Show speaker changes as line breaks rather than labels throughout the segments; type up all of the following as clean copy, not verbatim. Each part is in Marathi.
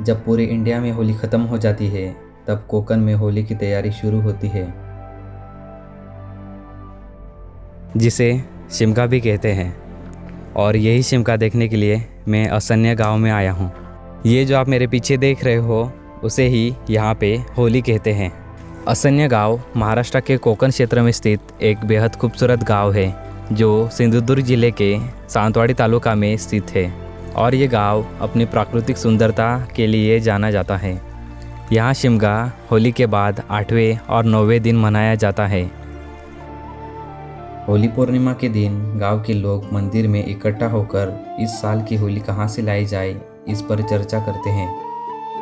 जब पूरे इंडिया में होली ख़त्म हो जाती है तब कोकण में होली की तैयारी शुरू होती है, जिसे शिमगा भी कहते हैं। और यही शिमगा देखने के लिए मैं असन्य गांव में आया हूं। ये जो आप मेरे पीछे देख रहे हो उसे ही यहाँ पे होली कहते हैं। असन्य गांव महाराष्ट्र के कोकण क्षेत्र में स्थित एक बेहद खूबसूरत गांव है जो सिंधुदुर्ग जिले के सावंतवाड़ी तालुका में स्थित है। और ये गांव अपनी प्राकृतिक सुंदरता के लिए जाना जाता है। यहाँ शिमगा होली के बाद 8वें और 9वें दिन मनाया जाता है। होली पूर्णिमा के दिन गांव के लोग मंदिर में इकट्ठा होकर इस साल की होली कहाँ से लाई जाए इस पर चर्चा करते हैं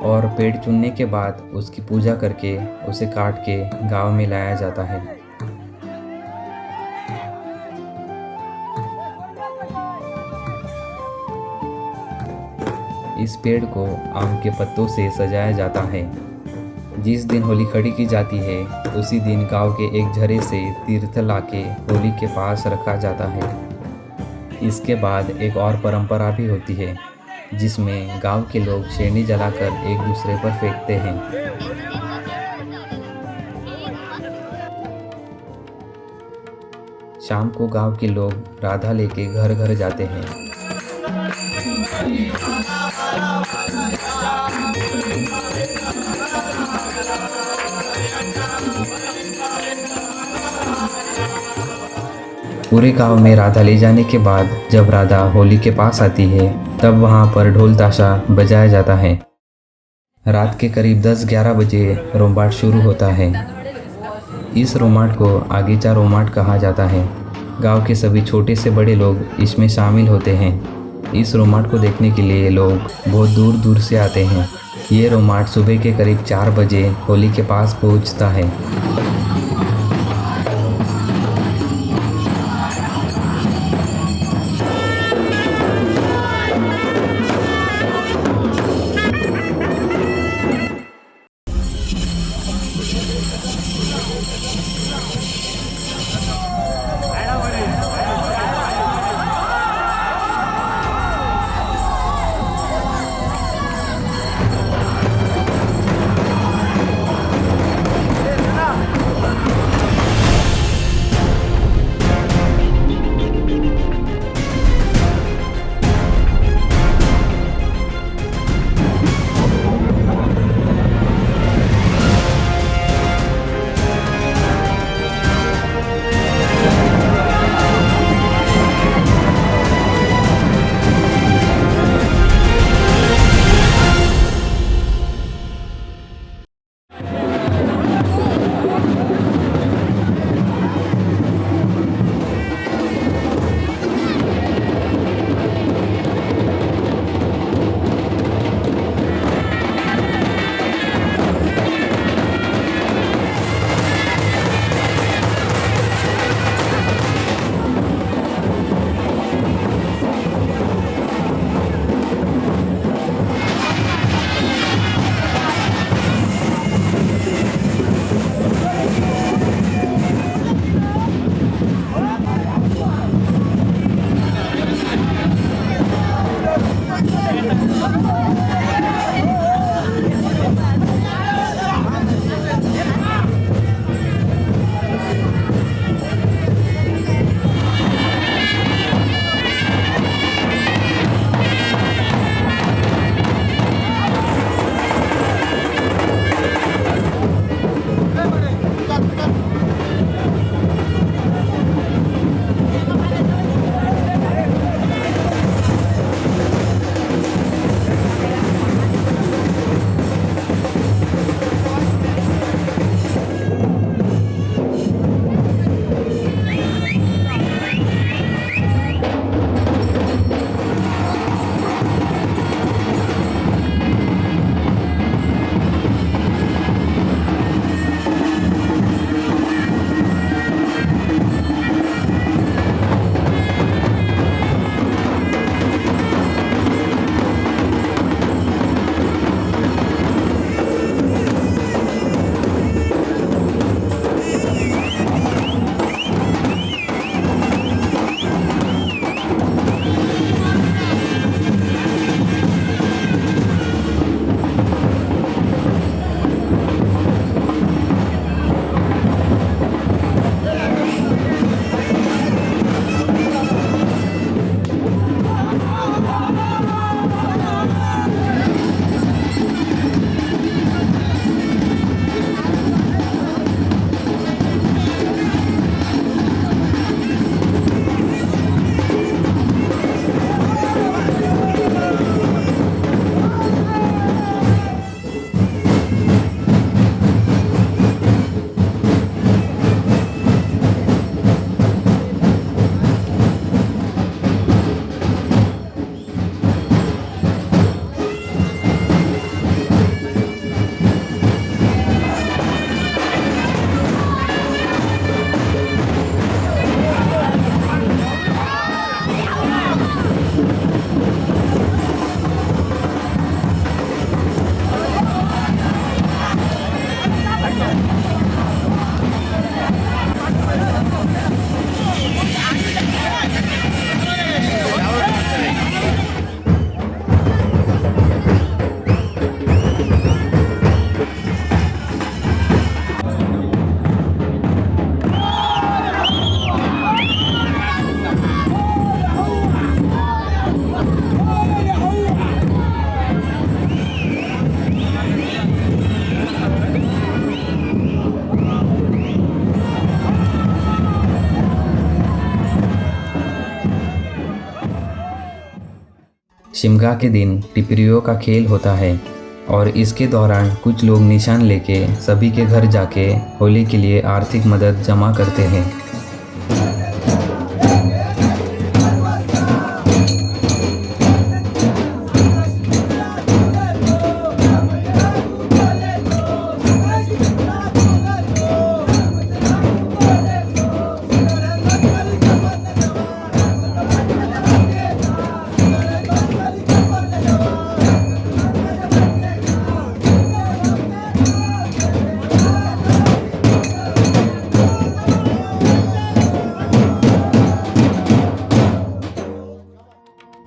और पेड़ चुनने के बाद उसकी पूजा करके उसे काट के गांव में लाया जाता है। इस पेड़ को आम के पत्तों से सजाया जाता है। जिस दिन होली खड़ी की जाती है उसी दिन गांव के एक झरे से तीर्थ लाके होली के पास रखा जाता है। इसके बाद एक और परंपरा भी होती है जिसमें गांव के लोग शेणी जलाकर एक दूसरे पर फेंकते हैं। शाम को गांव के लोग राधा लेके घर घर जाते हैं। पूरे गांव में राधा ले जाने के बाद जब राधा होली के पास आती है तब वहां पर ढोल ताशा बजाया जाता है। रात के करीब 10-11 बजे रोमाट शुरू होता है। इस रोमाट को आगीचा रोमाट कहा जाता है। गांव के सभी छोटे से बड़े लोग इसमें शामिल होते हैं। इस रोमाट को देखने के लिए लोग बहुत दूर दूर से आते हैं। ये रोमाट सुबह के करीब 4 बजे होली के पास पहुंचता है। शिमगा के दिन टिपरियों का खेल होता है और इसके दौरान कुछ लोग निशान लेके सभी के घर जाके होली के लिए आर्थिक मदद जमा करते हैं।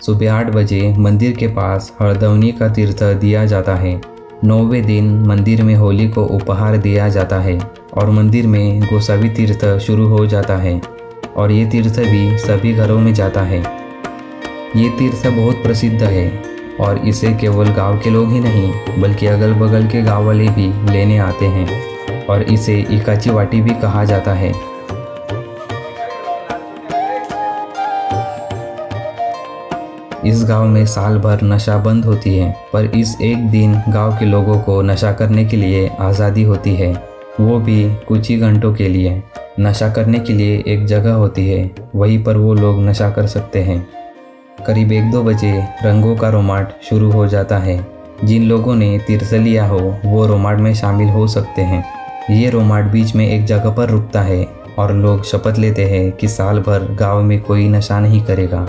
सुबह 8 बजे मंदिर के पास हरदौनी का तीर्थ दिया जाता है। 9वें दिन मंदिर में होली को उपहार दिया जाता है और मंदिर में गोसावी तीर्थ शुरू हो जाता है और ये तीर्थ भी सभी घरों में जाता है। ये तीर्थ बहुत प्रसिद्ध है और इसे केवल गांव के लोग ही नहीं बल्कि अगल बगल के गांव वाले भी लेने आते हैं और इसे इकाची वाटी भी कहा जाता है। इस गांव में साल भर नशा बंद होती है, पर इस एक दिन गांव के लोगों को नशा करने के लिए आज़ादी होती है, वो भी कुछ ही घंटों के लिए। नशा करने के लिए एक जगह होती है, वहीं पर वो लोग नशा कर सकते हैं। करीब 1-2 बजे रंगों का रोमाट शुरू हो जाता है। जिन लोगों ने तीर्थ लिया हो वो रोमाट में शामिल हो सकते हैं। ये रोमाट बीच में एक जगह पर रुकता है और लोग शपथ लेते हैं कि साल भर गाँव में कोई नशा नहीं करेगा।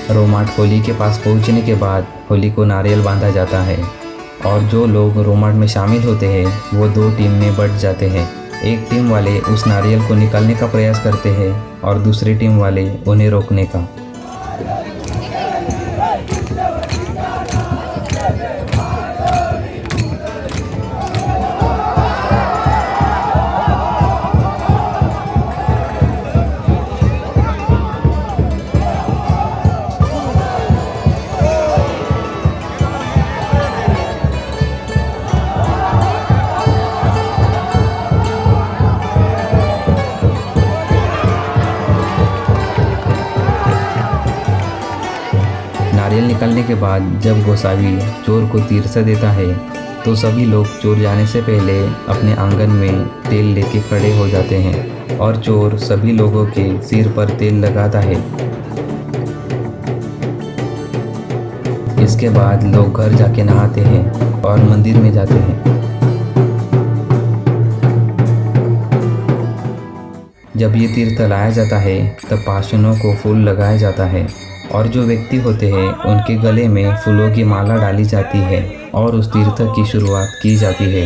रोमाट होली के पास पहुंचने के बाद होली को नारियल बांधा जाता है और जो लोग रोमाट में शामिल होते हैं वो दो टीम में बंट जाते हैं। एक टीम वाले उस नारियल को निकालने का प्रयास करते हैं और दूसरी टीम वाले उन्हें रोकने का। नारियल निकालने के बाद जब गोसावी चोर को तीर से देता है तो सभी लोग चोर जाने से पहले अपने आंगन में तेल लेके खड़े हो जाते हैं और चोर सभी लोगों के सिर पर तेल लगाता है। इसके बाद लोग घर जाके नहाते हैं और मंदिर में जाते हैं। जब ये तीर्थ लाया जाता है तब पाशनों को फूल लगाया जाता है और जो व्यक्ति होते हैं उनके गले में फूलों की माला डाली जाती है और उस तीर्थ की शुरुआत की जाती है।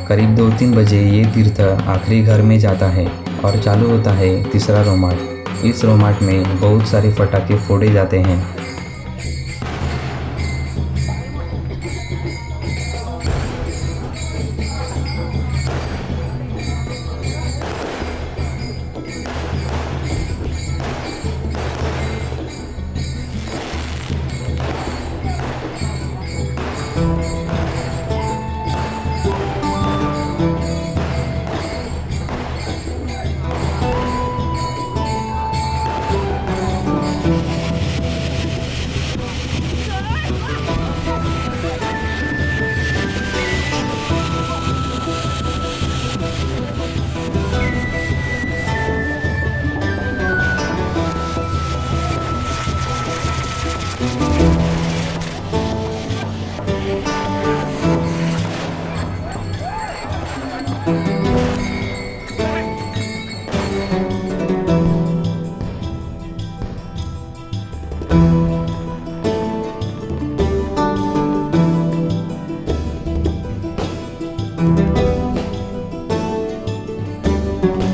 करीब 2-3 बजे ये तीर्थ आखिरी घर में जाता है और चालू होता है तीसरा रोमाट। इस रोमाट में बहुत सारे पटाखे फोड़े जाते हैं।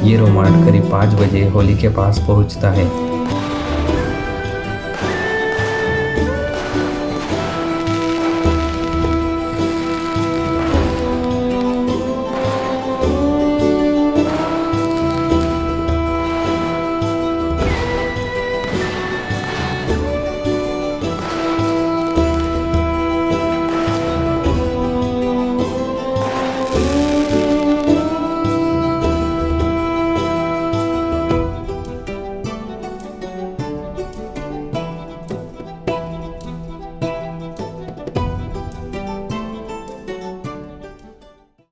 ये रोमाट करीब 5 बजे होली के पास पहुंचता है।